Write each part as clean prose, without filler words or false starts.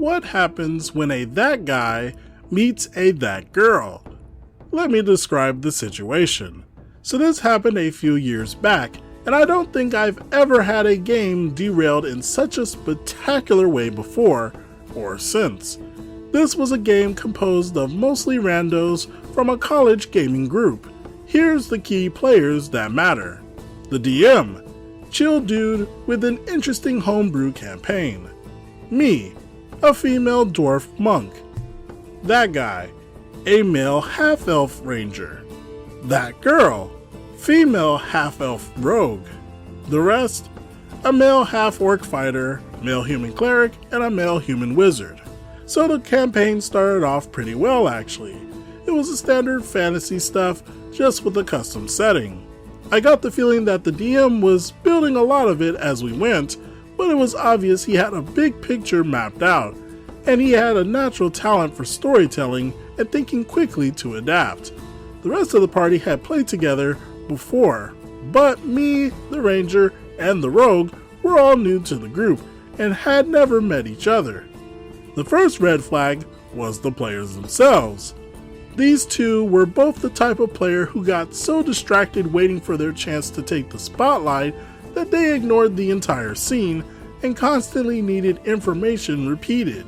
what happens when a that guy meets a that girl. Let me describe the situation. So this happened a few years back, and I don't think I've ever had a game derailed in such a spectacular way before or since. This was a game composed of mostly randos from a college gaming group. Here's the key players that matter. The DM, chill dude with an interesting homebrew campaign. Me, a female dwarf monk. That guy, a male half-elf ranger. That girl, female half-elf rogue. The rest, a male half-orc fighter, male human cleric, and a male human wizard. So the campaign started off pretty well actually. It was a standard fantasy stuff, just with a custom setting. I got the feeling that the DM was building a lot of it as we went, but it was obvious he had a big picture mapped out, and he had a natural talent for storytelling and thinking quickly to adapt. The rest of the party had played together before, but me, the ranger, and the rogue were all new to the group and had never met each other. The first red flag was the players themselves. These two were both the type of player who got so distracted waiting for their chance to take the spotlight that they ignored the entire scene and constantly needed information repeated.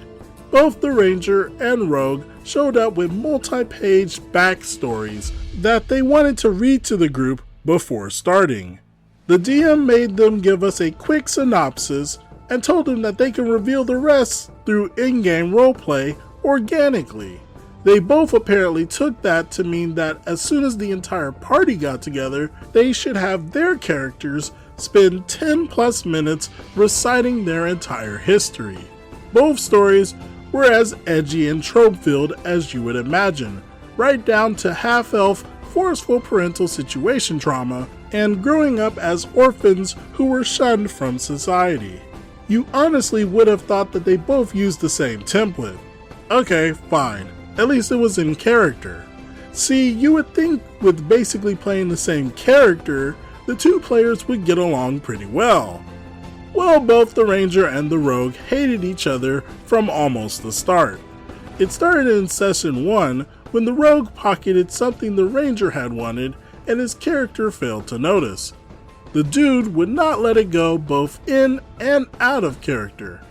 Both the ranger and rogue showed up with multi-page backstories that they wanted to read to the group before starting. The DM made them give us a quick synopsis and told them that they can reveal the rest through in-game roleplay organically. They both apparently took that to mean that as soon as the entire party got together, they should have their characters spend 10 plus minutes reciting their entire history. Both stories were as edgy and trope-filled as you would imagine, right down to half-elf, forceful parental situation trauma, and growing up as orphans who were shunned from society. You honestly would have thought that they both used the same template. Okay, fine. At least it was in character. See, you would think with basically playing the same character, the two players would get along pretty well. Well, both the ranger and the rogue hated each other from almost the start. It started in session 1 when the rogue pocketed something the ranger had wanted and his character failed to notice. The dude would not let it go both in and out of character.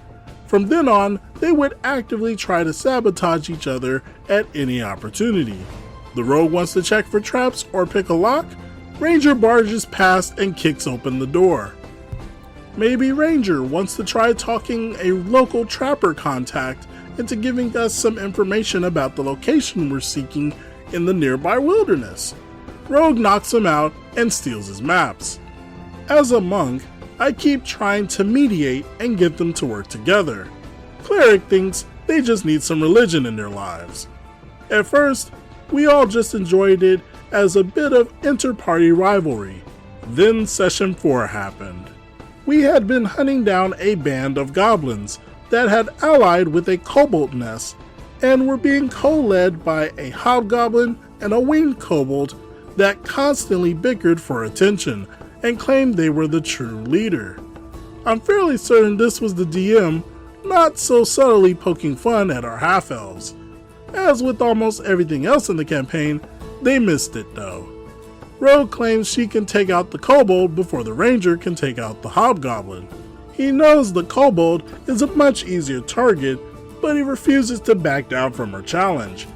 From then on, they would actively try to sabotage each other at any opportunity. The rogue wants to check for traps or pick a lock, Ranger barges past and kicks open the door. Maybe Ranger wants to try talking a local trapper contact into giving us some information about the location we're seeking in the nearby wilderness. Rogue knocks him out and steals his maps. As a monk, I keep trying to mediate and get them to work together. Cleric thinks they just need some religion in their lives. At first, we all just enjoyed it as a bit of inter-party rivalry. Then session 4 happened. We had been hunting down a band of goblins that had allied with a kobold nest and were being co-led by a hobgoblin and a winged kobold that constantly bickered for attention and claimed they were the true leader. I'm fairly certain this was the DM not so subtly poking fun at our half-elves. As with almost everything else in the campaign, they missed it though. Rogue claims she can take out the kobold before the ranger can take out the hobgoblin. He knows the kobold is a much easier target, but he refuses to back down from her challenge.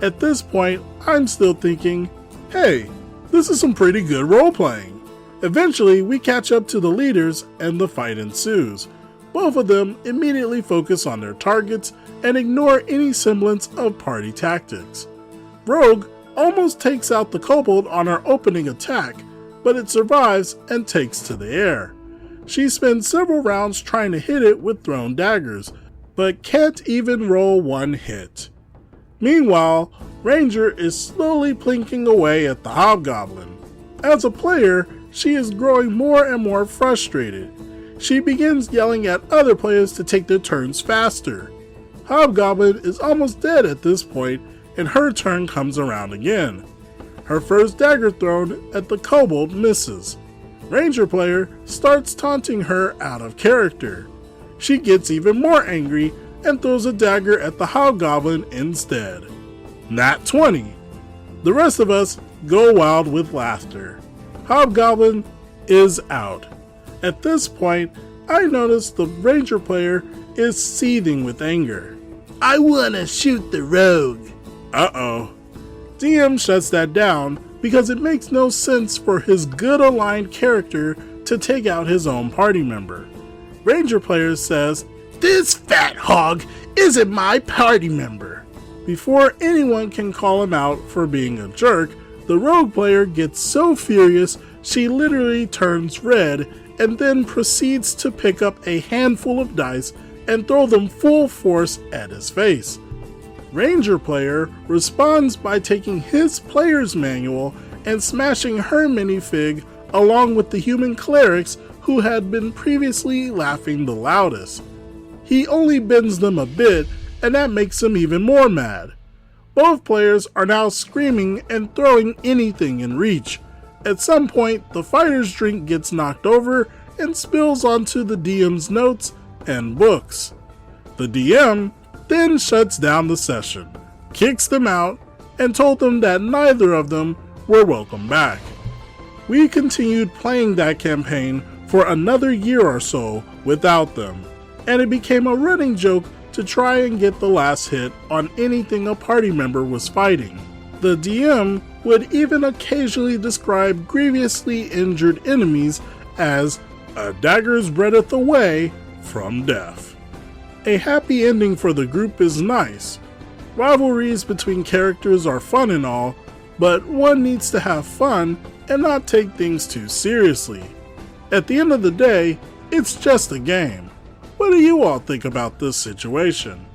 At this point, I'm still thinking, hey, this is some pretty good role-playing. Eventually, we catch up to the leaders and the fight ensues. Both of them immediately focus on their targets and ignore any semblance of party tactics. Rogue almost takes out the kobold on her opening attack, but it survives and takes to the air. She spends several rounds trying to hit it with thrown daggers, but can't even roll one hit. Meanwhile, Ranger is slowly plinking away at the hobgoblin. As a player, she is growing more and more frustrated. She begins yelling at other players to take their turns faster. Hobgoblin is almost dead at this point, and her turn comes around again. Her first dagger thrown at the kobold misses. Ranger player starts taunting her out of character. She gets even more angry and throws a dagger at the hobgoblin instead. Nat 20. The rest of us go wild with laughter. Hobgoblin is out. At this point, I notice the ranger player is seething with anger. I wanna shoot the rogue. Uh-oh. DM shuts that down because it makes no sense for his good aligned character to take out his own party member. Ranger player says, "This fat hog isn't my party member." Before anyone can call him out for being a jerk, the rogue player gets so furious she literally turns red and then proceeds to pick up a handful of dice and throw them full force at his face. Ranger player responds by taking his player's manual and smashing her minifig along with the human clerics who had been previously laughing the loudest. He only bends them a bit, and that makes him even more mad. Both players are now screaming and throwing anything in reach. At some point, the fighter's drink gets knocked over and spills onto the DM's notes and books. The DM then shuts down the session, kicks them out, and told them that neither of them were welcome back. We continued playing that campaign for another year or so without them, and it became a running joke to try and get the last hit on anything a party member was fighting. The DM would even occasionally describe grievously injured enemies as a dagger's breadth away from death. A happy ending for the group is nice. Rivalries between characters are fun and all, but one needs to have fun and not take things too seriously. At the end of the day, it's just a game. What do you all think about this situation?